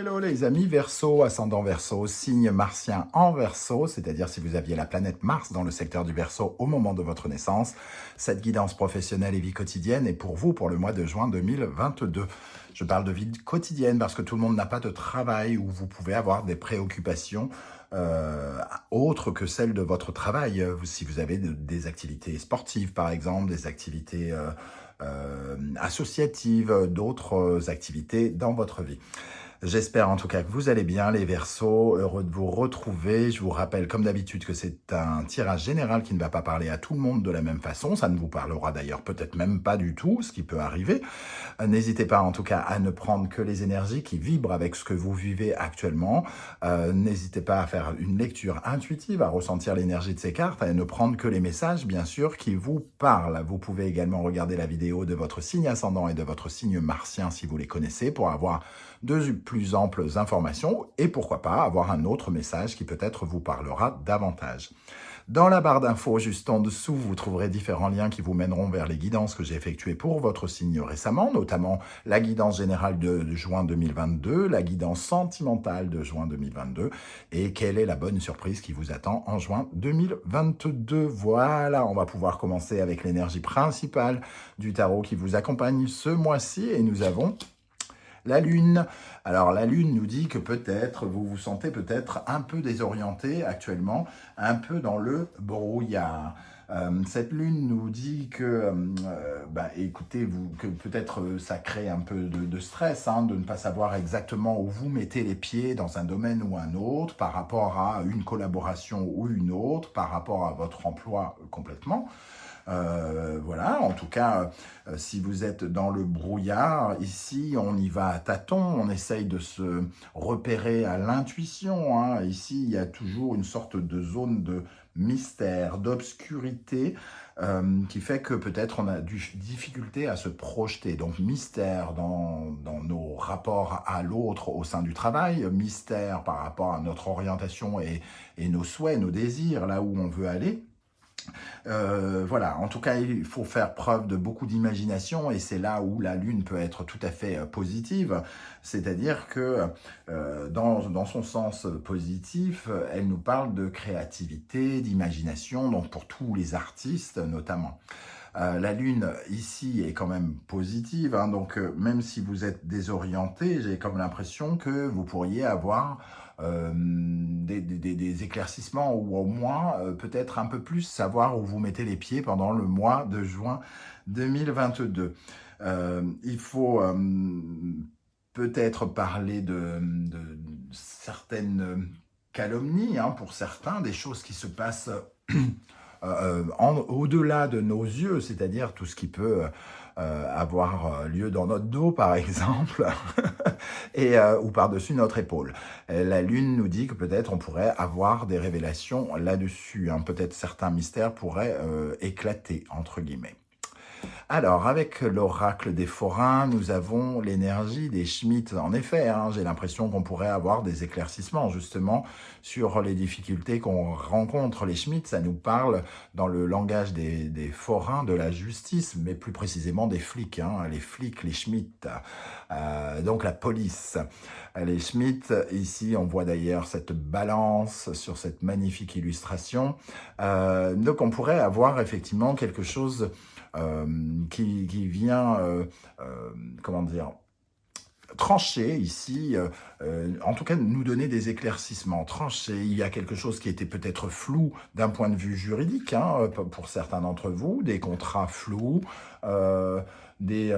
hello les amis Verseau, ascendant Verseau, signe martien en Verseau, c'est-à-dire si vous aviez la planète Mars dans le secteur du Verseau au moment de votre naissance, cette guidance professionnelle et vie quotidienne est pour vous pour le mois de juin 2022. Je parle de vie quotidienne parce que tout le monde n'a pas de travail où vous pouvez avoir des préoccupations autres que celles de votre travail. Si vous avez des activités sportives par exemple, des activités associatives, d'autres activités dans votre vie. J'espère en tout cas que vous allez bien les Verseaux, heureux de vous retrouver. Je vous rappelle comme d'habitude que c'est un tirage général qui ne va pas parler à tout le monde de la même façon. Ça ne vous parlera d'ailleurs peut-être même pas du tout, ce qui peut arriver. N'hésitez pas en tout cas à ne prendre que les énergies qui vibrent avec ce que vous vivez actuellement. N'hésitez pas à faire une lecture intuitive, à ressentir l'énergie de ces cartes, à ne prendre que les messages bien sûr qui vous parlent. Vous pouvez également regarder la vidéo de votre signe ascendant et de votre signe martien si vous les connaissez pour avoir de plus amples informations et pourquoi pas avoir un autre message qui peut-être vous parlera davantage. Dans la barre d'infos juste en dessous, vous trouverez différents liens qui vous mèneront vers les guidances que j'ai effectuées pour votre signe récemment, notamment la guidance générale de juin 2022, la guidance sentimentale de juin 2022 et quelle est la bonne surprise qui vous attend en juin 2022. Voilà, on va pouvoir commencer avec l'énergie principale du tarot qui vous accompagne ce mois-ci et nous avons la Lune. Alors la Lune nous dit que peut-être vous vous sentez peut-être un peu désorienté actuellement, un peu dans le brouillard. Cette Lune nous dit que, écoutez, que peut-être ça crée un peu de stress, de ne pas savoir exactement où vous mettez les pieds dans un domaine ou un autre, par rapport à une collaboration ou une autre, par rapport à votre emploi complètement. Voilà, en tout cas, si vous êtes dans le brouillard, ici, on y va à tâtons, on essaye de se repérer à l'intuition. Ici, il y a toujours une sorte de zone de mystère, d'obscurité, qui fait que peut-être on a du difficulté à se projeter. Donc, mystère dans nos rapports à l'autre au sein du travail, mystère par rapport à notre orientation et nos souhaits, nos désirs, là où on veut aller. Voilà, en tout cas, il faut faire preuve de beaucoup d'imagination et c'est là où la Lune peut être tout à fait positive, c'est-à-dire que dans son sens positif, elle nous parle de créativité, d'imagination, donc pour tous les artistes notamment. La Lune, ici, est quand même positive, donc même si vous êtes désorienté, j'ai comme l'impression que vous pourriez avoir des éclaircissements ou au moins peut-être un peu plus savoir où vous mettez les pieds pendant le mois de juin 2022. Il faut peut-être parler de certaines calomnies pour certains, des choses qui se passent au-delà de nos yeux, c'est-à-dire tout ce qui peut avoir lieu dans notre dos, par exemple, et, ou par-dessus notre épaule. La Lune nous dit que peut-être on pourrait avoir des révélations là-dessus. Peut-être certains mystères pourraient éclater, entre guillemets. Alors, avec l'oracle des forains, nous avons l'énergie des Schmitt. En effet, j'ai l'impression qu'on pourrait avoir des éclaircissements, justement, sur les difficultés qu'on rencontre. Les Schmitt, ça nous parle, dans le langage des forains, de la justice, mais plus précisément des flics. Les flics, les Schmitt, donc la police. Les Schmitt, ici, on voit d'ailleurs cette balance sur cette magnifique illustration. Donc, on pourrait avoir effectivement quelque chose qui vient, comment dire, trancher ici, en tout cas nous donner des éclaircissements, trancher. Il y a quelque chose qui était peut-être flou d'un point de vue juridique, pour certains d'entre vous, des contrats flous, des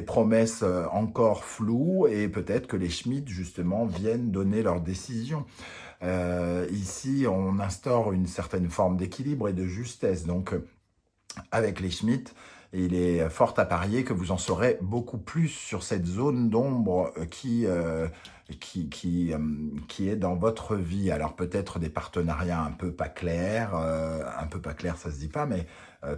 promesses encore floues, et peut-être que les Schmitt, justement, viennent donner leur décision. Ici, on instaure une certaine forme d'équilibre et de justesse, donc avec les Schmitt, il est fort à parier que vous en saurez beaucoup plus sur cette zone d'ombre qui est dans votre vie. Alors peut-être des partenariats un peu pas clairs, ça se dit pas, mais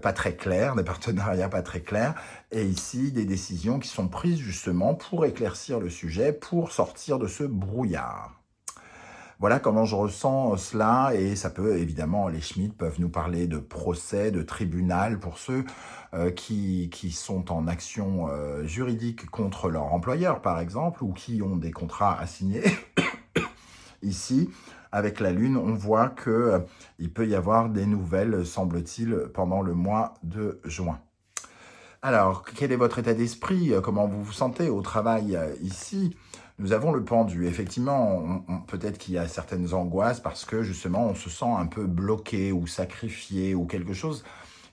pas très clairs, des partenariats pas très clairs, et ici des décisions qui sont prises justement pour éclaircir le sujet, pour sortir de ce brouillard. Voilà comment je ressens cela et ça peut évidemment, les Schmitt peuvent nous parler de procès, de tribunal pour ceux qui sont en action juridique contre leur employeur par exemple ou qui ont des contrats à signer. Ici, avec la Lune, on voit que il peut y avoir des nouvelles, semble-t-il, pendant le mois de juin. Alors, quel est votre état d'esprit? Comment vous vous sentez au travail ici? Nous avons le pendu. Effectivement, peut-être qu'il y a certaines angoisses parce que justement, on se sent un peu bloqué ou sacrifié ou quelque chose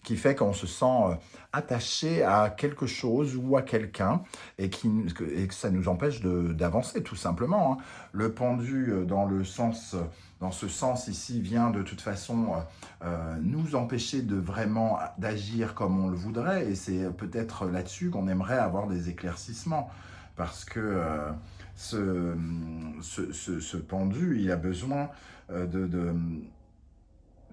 qui fait qu'on se sent attaché à quelque chose ou à quelqu'un et que ça nous empêche d'avancer tout simplement, hein. Le pendu dans ce sens ici vient de toute façon nous empêcher de vraiment d'agir comme on le voudrait et c'est peut-être là-dessus qu'on aimerait avoir des éclaircissements parce que ce pendu, il a besoin de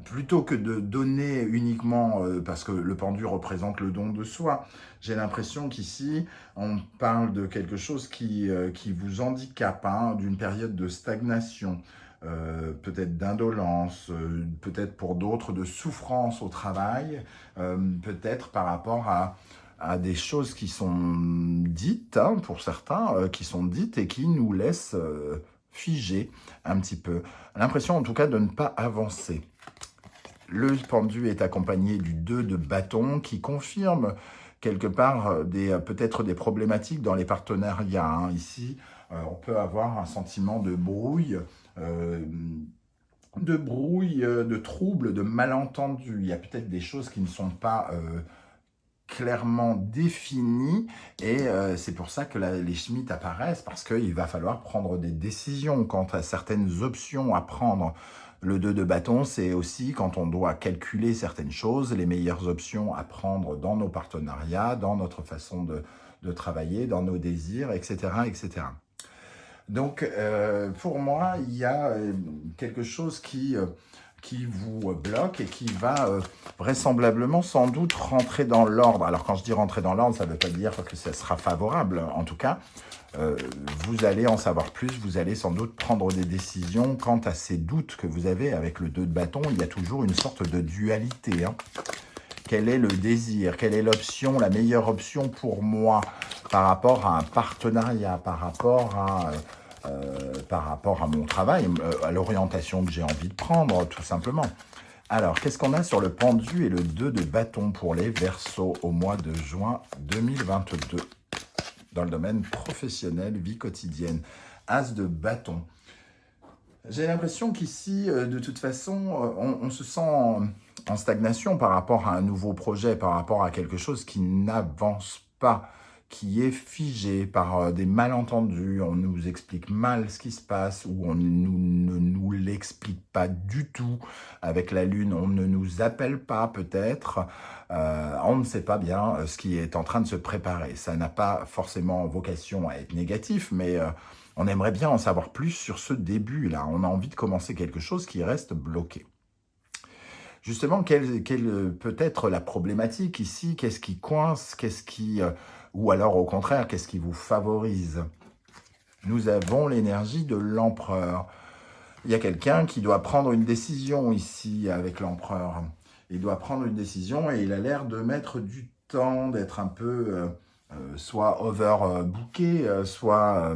plutôt que de donner uniquement, parce que le pendu représente le don de soi, j'ai l'impression qu'ici, on parle de quelque chose qui vous handicape, hein, d'une période de stagnation, peut-être d'indolence, peut-être pour d'autres de souffrance au travail, peut-être par rapport à des choses qui sont dites, hein, pour certains, qui sont dites et qui nous laissent figer un petit peu. L'impression en tout cas de ne pas avancer. Le pendu est accompagné du 2 de bâton qui confirme quelque part peut-être des problématiques dans les partenariats, hein. Ici, on peut avoir un sentiment de brouille, de trouble, de malentendu. Il y a peut-être des choses qui ne sont pas clairement définies et c'est pour ça que les Schmitt apparaissent parce qu'il va falloir prendre des décisions quant à certaines options à prendre. Le 2 de bâton, c'est aussi quand on doit calculer certaines choses, les meilleures options à prendre dans nos partenariats, dans notre façon de travailler, dans nos désirs, etc. etc. Donc, pour moi, il y a quelque chose qui vous bloque et qui va vraisemblablement sans doute rentrer dans l'ordre. Alors, quand je dis rentrer dans l'ordre, ça ne veut pas dire que ça sera favorable. En tout cas, vous allez en savoir plus, vous allez sans doute prendre des décisions quant à ces doutes que vous avez avec le 2 de bâton. Il y a toujours une sorte de dualité, hein. Quel est le désir? Quelle est l'option, la meilleure option pour moi par rapport à un partenariat, par rapport à mon travail, à l'orientation que j'ai envie de prendre, tout simplement. Alors, qu'est-ce qu'on a sur le pendu et le 2 de bâton pour les Verseaux au mois de juin 2022 dans le domaine professionnel, vie quotidienne? As de bâton. J'ai l'impression qu'ici, de toute façon, on se sent en stagnation par rapport à un nouveau projet, par rapport à quelque chose qui n'avance pas, qui est figé par des malentendus. On nous explique mal ce qui se passe ou on ne nous l'explique pas du tout. Avec la Lune, on ne nous appelle pas peut-être. On ne sait pas bien ce qui est en train de se préparer. Ça n'a pas forcément vocation à être négatif, mais on aimerait bien en savoir plus sur ce début-là. On a envie de commencer quelque chose qui reste bloqué. Justement, quelle peut être la problématique ici? Qu'est-ce qui coince? Ou alors au contraire, qu'est-ce qui vous favorise? Nous avons l'énergie de l'empereur. Il y a quelqu'un qui doit prendre une décision ici avec l'empereur. Il doit prendre une décision et il a l'air de mettre du temps, d'être un peu soit overbooké, soit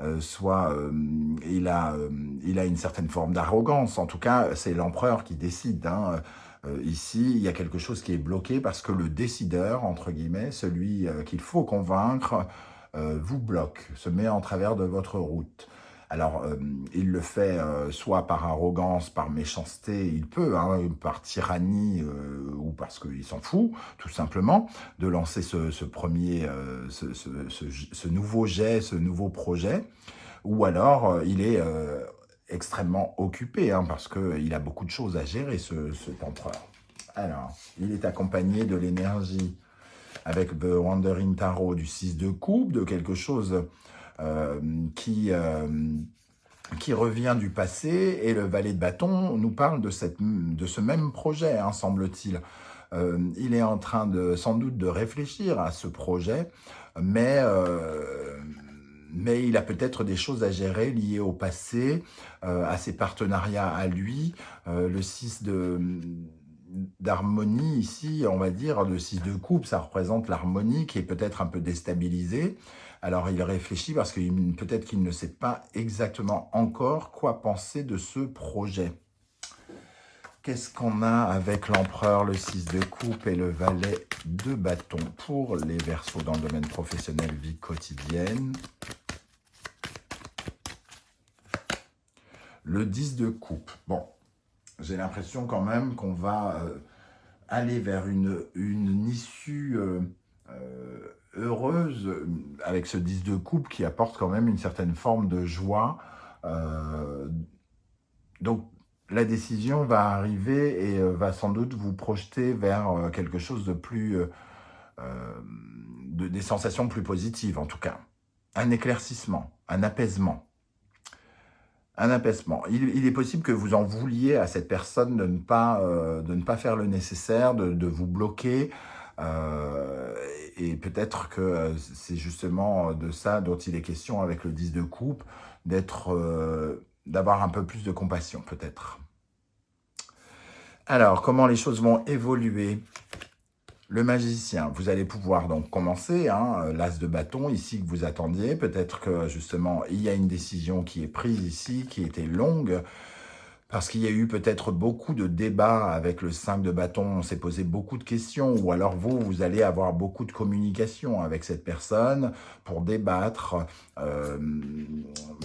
il a une certaine forme d'arrogance. En tout cas, c'est l'empereur qui décide, hein. Ici, il y a quelque chose qui est bloqué parce que le décideur, entre guillemets, celui qu'il faut convaincre, vous bloque, se met en travers de votre route. Alors, il le fait soit par arrogance, par méchanceté, il peut, hein, par tyrannie ou parce qu'il s'en fout, tout simplement, de lancer ce nouveau jet, ce nouveau projet, ou alors il est extrêmement occupé, hein, parce qu'il a beaucoup de choses à gérer, cet empereur. Alors, il est accompagné de l'énergie avec The Wandering Tarot du 6 de coupe, de quelque chose qui revient du passé, et le valet de bâton nous parle de ce même projet, hein, semble-t-il. Il est en train sans doute de réfléchir à ce projet, mais mais il a peut-être des choses à gérer liées au passé, à ses partenariats à lui. Le 6 d'harmonie ici, on va dire, le 6 de coupe, ça représente l'harmonie qui est peut-être un peu déstabilisée. Alors il réfléchit parce que peut-être qu'il ne sait pas exactement encore quoi penser de ce projet. Qu'est-ce qu'on a avec l'empereur, le 6 de coupe et le valet de bâton pour les Verseaux dans le domaine professionnel, vie quotidienne? Le 10 de coupe. Bon, j'ai l'impression quand même qu'on va aller vers une issue heureuse avec ce 10 de coupe qui apporte quand même une certaine forme de joie. Donc, la décision va arriver et va sans doute vous projeter vers quelque chose de plus... des sensations plus positives en tout cas. Un éclaircissement, un apaisement. Un apaisement. Il est possible que vous en vouliez à cette personne de ne pas faire le nécessaire, de vous bloquer. Et peut-être que c'est justement de ça dont il est question avec le 10 de coupe, d'avoir un peu plus de compassion peut-être. Alors, comment les choses vont évoluer? Le magicien, vous allez pouvoir donc commencer, l'as de bâton ici que vous attendiez. Peut-être que justement, il y a une décision qui est prise ici, qui était longue, parce qu'il y a eu peut-être beaucoup de débats avec le 5 de bâton. On s'est posé beaucoup de questions, ou alors vous allez avoir beaucoup de communication avec cette personne pour débattre,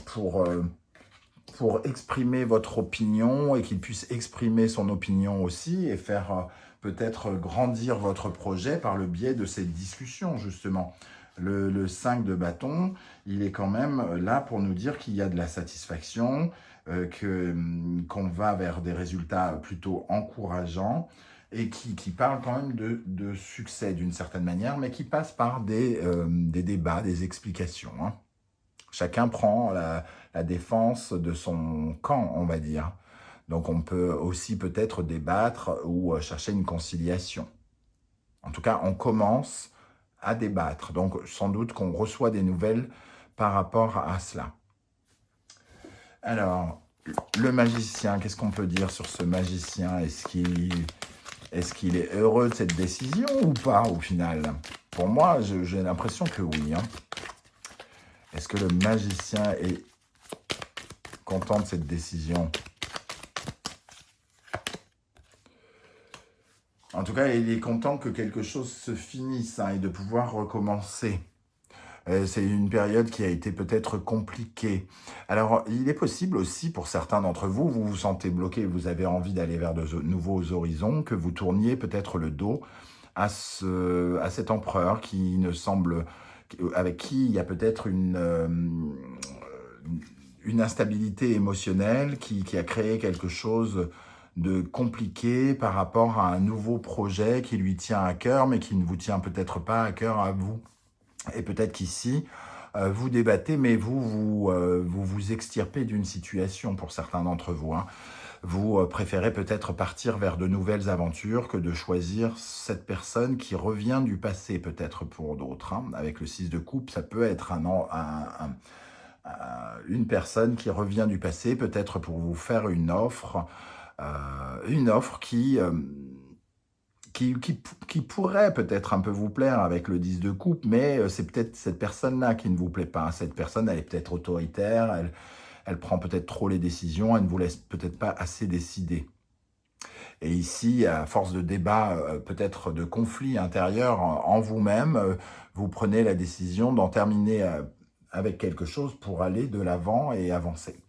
pour exprimer votre opinion et qu'il puisse exprimer son opinion aussi et faire peut-être grandir votre projet par le biais de cette discussion, justement. Le 5 de bâton, il est quand même là pour nous dire qu'il y a de la satisfaction, qu'on va vers des résultats plutôt encourageants et qui parle quand même de succès d'une certaine manière, mais qui passe par des débats, des explications. Chacun prend la défense de son camp, on va dire. Donc on peut aussi peut-être débattre ou chercher une conciliation. En tout cas, on commence à débattre. Donc sans doute qu'on reçoit des nouvelles par rapport à cela. Alors, le magicien, qu'est-ce qu'on peut dire sur ce magicien? Est-ce qu'il est heureux de cette décision ou pas au final? Pour moi, j'ai l'impression que oui. Est-ce que le magicien est content de cette décision? En tout cas, il est content que quelque chose se finisse et de pouvoir recommencer. C'est une période qui a été peut-être compliquée. Alors, il est possible aussi, pour certains d'entre vous, vous vous sentez bloqué, vous avez envie d'aller vers de nouveaux horizons, que vous tourniez peut-être le dos à cet empereur qui ne semble... avec qui il y a peut-être une instabilité émotionnelle qui a créé quelque chose de compliqué par rapport à un nouveau projet qui lui tient à cœur, mais qui ne vous tient peut-être pas à cœur à vous. Et peut-être qu'ici, vous débattez, mais vous extirpez d'une situation pour certains d'entre vous. Vous préférez peut-être partir vers de nouvelles aventures que de choisir cette personne qui revient du passé, peut-être pour d'autres. Avec le 6 de coupe, ça peut être une personne qui revient du passé, peut-être pour vous faire une offre qui pourrait peut-être un peu vous plaire avec le 10 de coupe, mais c'est peut-être cette personne-là qui ne vous plaît pas. Cette personne, elle est peut-être autoritaire, elle prend peut-être trop les décisions, elle ne vous laisse peut-être pas assez décider. Et ici, à force de débat, peut-être de conflits intérieurs en vous-même, vous prenez la décision d'en terminer avec quelque chose pour aller de l'avant et avancer.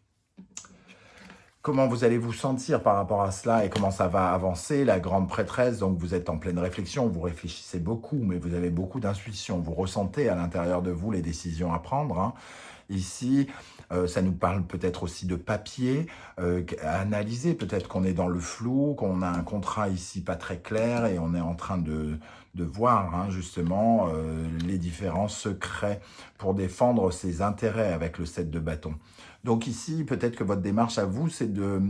Comment vous allez vous sentir par rapport à cela et comment ça va avancer? La grande prêtresse, donc vous êtes en pleine réflexion, vous réfléchissez beaucoup, mais vous avez beaucoup d'intuition. Vous ressentez à l'intérieur de vous les décisions à prendre. Ici, ça nous parle peut-être aussi de papier, à analyser. Peut-être qu'on est dans le flou, qu'on a un contrat ici pas très clair et on est en train de voir justement les différents secrets pour défendre ses intérêts avec le 7 de bâton. Donc ici, peut-être que votre démarche à vous, c'est de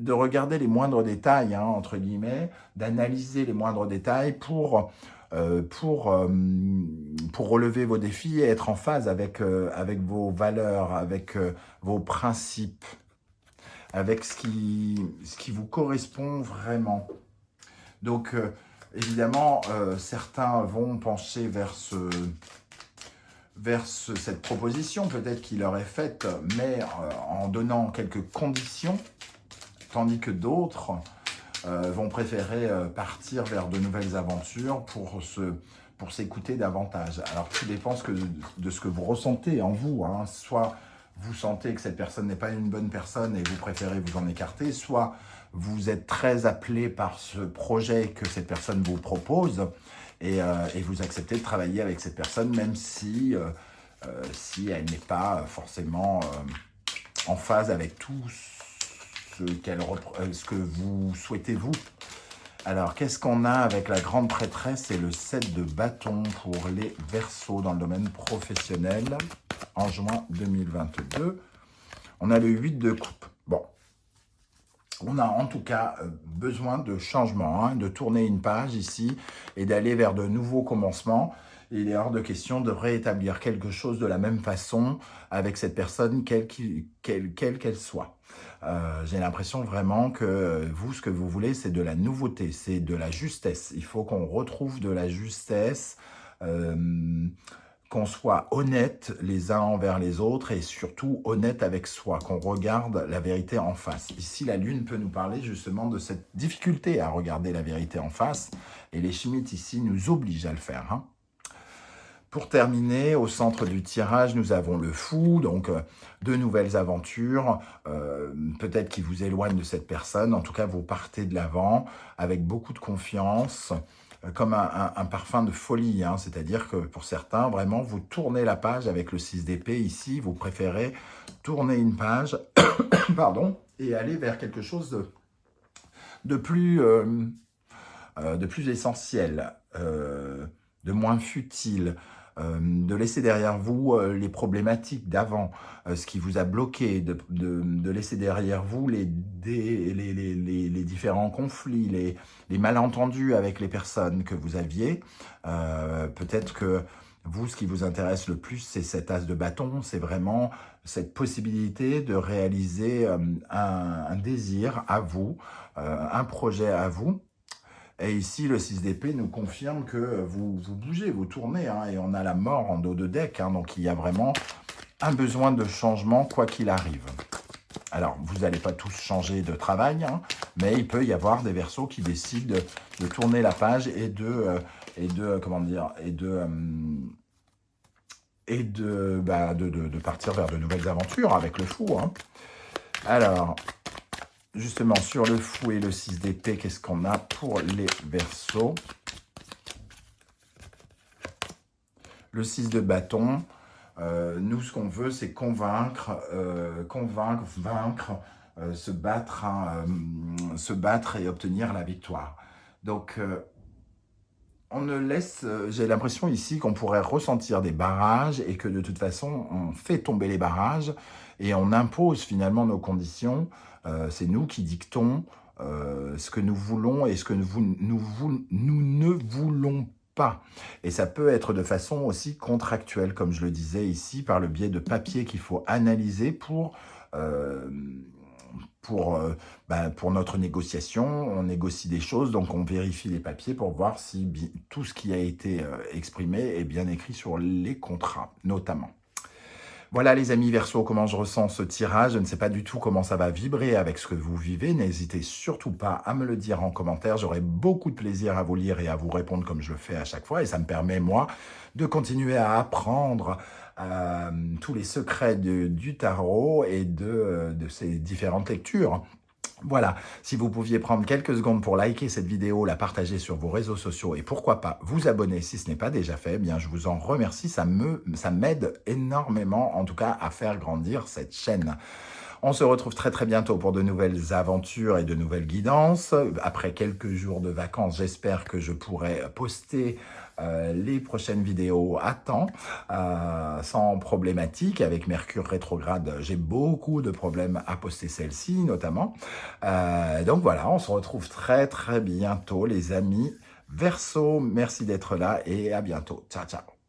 regarder les moindres détails, entre guillemets, d'analyser les moindres détails pour pour relever vos défis et être en phase avec vos valeurs, avec vos principes, avec ce qui vous correspond vraiment. Donc, évidemment, certains vont pencher vers cette proposition, peut-être qui leur est faite, mais en donnant quelques conditions, tandis que d'autres vont préférer partir vers de nouvelles aventures pour s'écouter davantage. Alors, tout dépend de ce que vous ressentez en vous, hein. Soit vous sentez que cette personne n'est pas une bonne personne et vous préférez vous en écarter, soit vous êtes très appelé par ce projet que cette personne vous propose et vous acceptez de travailler avec cette personne, même si elle n'est pas forcément en phase avec tout ce que vous souhaitez vous. Alors, qu'est-ce qu'on a avec la grande prêtresse et le 7 de bâton pour les Verseaux dans le domaine professionnel en juin 2022? On a le 8 de coupe. Bon, on a en tout cas besoin de changement, hein, de tourner une page ici et d'aller vers de nouveaux commencements. Il est hors de question de réétablir quelque chose de la même façon avec cette personne, quelle qu'elle soit. J'ai l'impression vraiment que vous, ce que vous voulez, c'est de la nouveauté, c'est de la justesse. Il faut qu'on retrouve de la justesse, qu'on soit honnête les uns envers les autres et surtout honnête avec soi, qu'on regarde la vérité en face. Ici, la Lune peut nous parler justement de cette difficulté à regarder la vérité en face et les chimites ici nous obligent à le faire, hein. Pour terminer, au centre du tirage, nous avons le fou, donc de nouvelles aventures, peut-être qui vous éloignent de cette personne. En tout cas, vous partez de l'avant avec beaucoup de confiance, comme un parfum de folie, hein. C'est-à-dire que pour certains, vraiment, vous tournez la page avec le 6 d'épée. Ici, vous préférez tourner une page pardon, et aller vers quelque chose de plus essentiel, de moins futile, de laisser derrière vous les problématiques d'avant, ce qui vous a bloqué, de laisser derrière vous les différents conflits, les malentendus avec les personnes que vous aviez. Peut-être que vous, ce qui vous intéresse le plus, c'est cet as de bâton, c'est vraiment cette possibilité de réaliser un désir à vous, un projet à vous. Et ici, le 6 d'épée nous confirme que vous bougez, vous tournez, hein, et on a la mort en dos de deck, hein, donc il y a vraiment un besoin de changement, quoi qu'il arrive. Alors, vous n'allez pas tous changer de travail, hein, mais il peut y avoir des Verseaux qui décident de tourner la page et de partir vers de nouvelles aventures avec le fou, hein. Alors, justement, sur le fou et le 6 d'épée, qu'est-ce qu'on a pour les Verseaux? Le 6 de bâton, nous, ce qu'on veut, c'est convaincre, vaincre, se battre, hein, se battre et obtenir la victoire. Donc, on ne laisse, j'ai l'impression ici qu'on pourrait ressentir des barrages et que de toute façon, on fait tomber les barrages et on impose finalement nos conditions. C'est nous qui dictons ce que nous voulons et ce que nous ne voulons pas. Et ça peut être de façon aussi contractuelle, comme je le disais ici, par le biais de papiers qu'il faut analyser pour notre négociation. On négocie des choses, donc on vérifie les papiers pour voir si tout ce qui a été exprimé est bien écrit sur les contrats, notamment. Voilà les amis Verseaux, comment je ressens ce tirage. Je ne sais pas du tout comment ça va vibrer avec ce que vous vivez. N'hésitez surtout pas à me le dire en commentaire. J'aurai beaucoup de plaisir à vous lire et à vous répondre comme je le fais à chaque fois. Et ça me permet, moi, de continuer à apprendre tous les secrets du tarot et de ces différentes lectures. Voilà, si vous pouviez prendre quelques secondes pour liker cette vidéo, la partager sur vos réseaux sociaux et pourquoi pas vous abonner si ce n'est pas déjà fait, eh bien je vous en remercie, ça m'aide énormément en tout cas à faire grandir cette chaîne. On se retrouve très très bientôt pour de nouvelles aventures et de nouvelles guidances. Après quelques jours de vacances, j'espère que je pourrai poster les prochaines vidéos à temps, sans problématique. Avec Mercure rétrograde, j'ai beaucoup de problèmes à poster celle-ci notamment. Donc voilà, on se retrouve très très bientôt les amis Verseau, merci d'être là et à bientôt. Ciao, ciao.